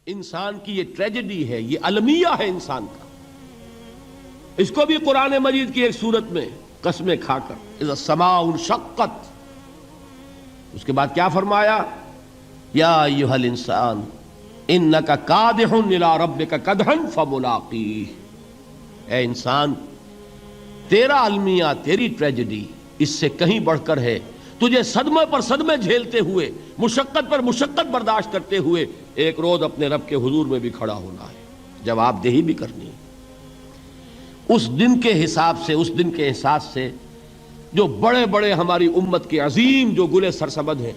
انسان کی یہ ٹریجڈی ہے، یہ المیہ ہے انسان کا. اس کو بھی قرآن مجید کی ایک سورت میں قسمیں کھا کر اذا السماء انشقت، اس کے بعد کیا فرمایا؟ یا ایھا الانسان انک کادح الی ربک کدحا فملاقیہ. اے انسان، تیرا المیہ، تیری ٹریجڈی اس سے کہیں بڑھ کر ہے. تجھے صدمے پر صدمے جھیلتے ہوئے، مشقت پر مشقت برداشت کرتے ہوئے ایک روز اپنے رب کے حضور میں بھی کھڑا ہونا ہے، جواب دہی بھی کرنی ہے. اس دن کے حساب سے، اس دن کے احساس سے جو بڑے بڑے ہماری امت کے عظیم جو گلے سرسبد ہیں،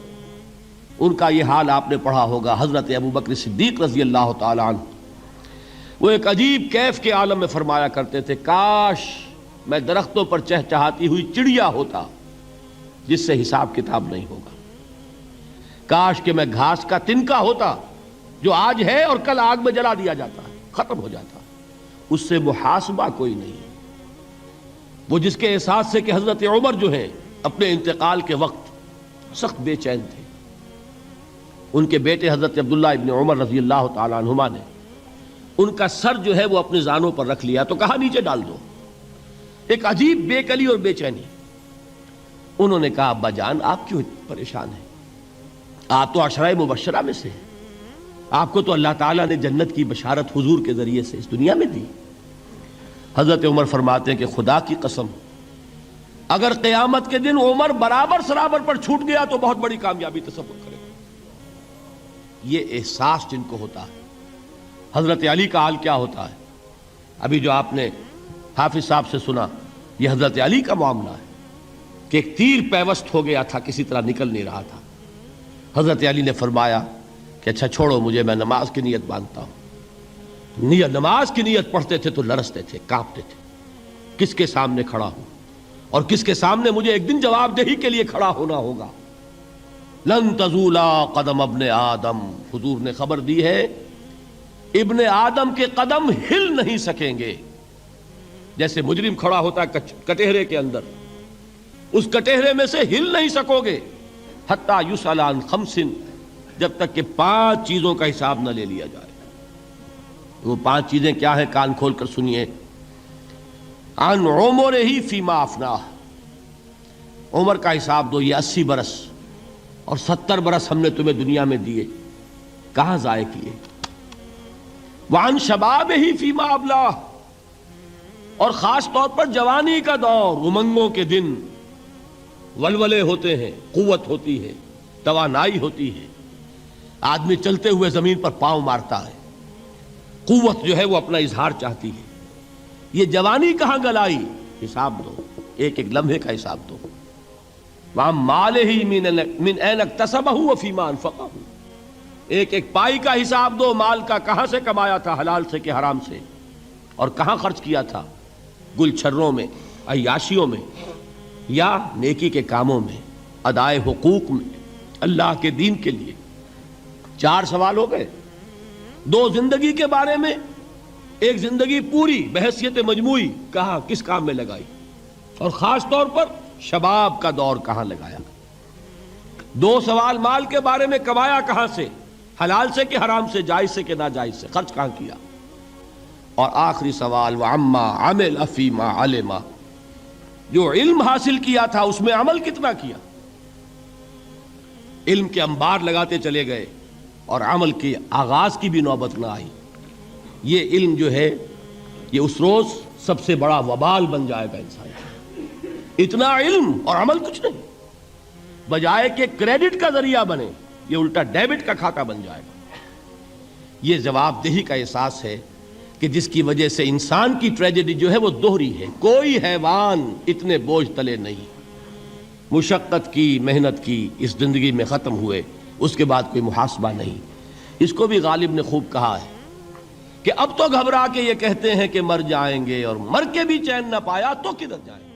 ان کا یہ حال آپ نے پڑھا ہوگا. حضرت ابوبکر صدیق رضی اللہ تعالی عنہ وہ ایک عجیب کیف کے عالم میں فرمایا کرتے تھے، کاش میں درختوں پر چہچہاتی ہوئی چڑیا ہوتا جس سے حساب کتاب نہیں ہوگا. کاش کہ میں گھاس کا تنکا ہوتا جو آج ہے اور کل آگ میں جلا دیا جاتا ہے، ختم ہو جاتا، اس سے محاسبہ کوئی نہیں. وہ جس کے احساس سے کہ حضرت عمر جو ہیں اپنے انتقال کے وقت سخت بے چین تھے. ان کے بیٹے حضرت عبداللہ ابن عمر رضی اللہ تعالی عنہما نے ان کا سر جو ہے وہ اپنے زانوں پر رکھ لیا تو کہا نیچے ڈال دو. ایک عجیب بے کلی اور بے چینی. انہوں نے کہا ابا جان آپ کیوں پریشان ہیں؟ آپ تو عشرہ مبشرہ میں سے ہیں، آپ کو تو اللہ تعالیٰ نے جنت کی بشارت حضور کے ذریعے سے اس دنیا میں دی. حضرت عمر فرماتے ہیں کہ خدا کی قسم اگر قیامت کے دن عمر برابر سرابر پر چھوٹ گیا تو بہت بڑی کامیابی تصور کرے. یہ احساس جن کو ہوتا ہے. حضرت علی کا حال کیا ہوتا ہے؟ ابھی جو آپ نے حافظ صاحب سے سنا، یہ حضرت علی کا معاملہ ہے کہ ایک تیر پیوست ہو گیا تھا، کسی طرح نکل نہیں رہا تھا. حضرت علی نے فرمایا کہ اچھا چھوڑو مجھے، میں نماز کی نیت باندھتا ہوں. نماز کی نیت پڑھتے تھے تو لرزتے تھے، کانپتے تھے. کس کے سامنے کھڑا ہوں اور کس کے سامنے مجھے ایک دن جواب دہی کے لیے کھڑا ہونا ہوگا. لن تزولا قدم ابن آدم، حضور نے خبر دی ہے ابن آدم کے قدم ہل نہیں سکیں گے. جیسے مجرم کھڑا ہوتا ہے کٹہرے کے اندر، اس کٹہرے میں سے ہل نہیں سکو گے حتی یسأل عن خمس، جب تک کہ 5 چیزوں کا حساب نہ لے لیا جائے. وہ 5 چیزیں کیا ہیں؟ کان کھول کر سنیے. عن عمرہ فیما افناہ، عمر کا حساب دو. یہ 80 برس اور 70 برس ہم نے تمہیں دنیا میں دیے، کہاں ضائع کیے. وعن شبابہ فیما ابلاہ، اور خاص طور پر جوانی کا دور، امنگوں کے دن، ولولے ہوتے ہیں، قوت ہوتی ہے، توانائی ہوتی ہے، آدمی چلتے ہوئے زمین پر پاؤں مارتا ہے، قوت جو ہے وہ اپنا اظہار چاہتی ہے. یہ جوانی کہاں گلائی؟ حساب دو، ایک ایک لمحے کا حساب دو. وہاں مالہ من این اکتسبہ وفیما انفقہ، ایک ایک پائی کا حساب دو. مال کا کہاں سے کمایا تھا، حلال سے کہ حرام سے، اور کہاں خرچ کیا تھا، گل چھروں میں، عیاشیوں میں، یا نیکی کے کاموں میں، ادائے حقوق میں، اللہ کے دین کے لیے. 4 سوال ہو گئے. 2 زندگی کے بارے میں، ایک زندگی پوری بحیثیت مجموعی کہاں کس کام میں لگائی، اور خاص طور پر شباب کا دور کہاں لگایا. 2 سوال مال کے بارے میں، کمایا کہاں سے، حلال سے کہ حرام سے، جائز سے کہ ناجائز سے، خرچ کہاں کیا. اور آخری سوال وعما عمل فیما علم، جو علم حاصل کیا تھا اس میں عمل کتنا کیا. علم کے انبار لگاتے چلے گئے اور عمل کے آغاز کی بھی نوبت نہ آئی. یہ علم جو ہے یہ اس روز سب سے بڑا وبال بن جائے گا انسان. اتنا علم اور عمل کچھ نہیں، بجائے کہ کریڈٹ کا ذریعہ بنے یہ الٹا ڈیبٹ کا کھاتا بن جائے گا. یہ جواب دہی کا احساس ہے کہ جس کی وجہ سے انسان کی ٹریجڈی جو ہے وہ دوہری ہے. کوئی حیوان اتنے بوجھ تلے نہیں، مشقت کی، محنت کی، اس زندگی میں ختم ہوئے، اس کے بعد کوئی محاسبہ نہیں. اس کو بھی غالب نے خوب کہا ہے کہ اب تو گھبرا کے یہ کہتے ہیں کہ مر جائیں گے، اور مر کے بھی چین نہ پایا تو کدھر جائیں گے.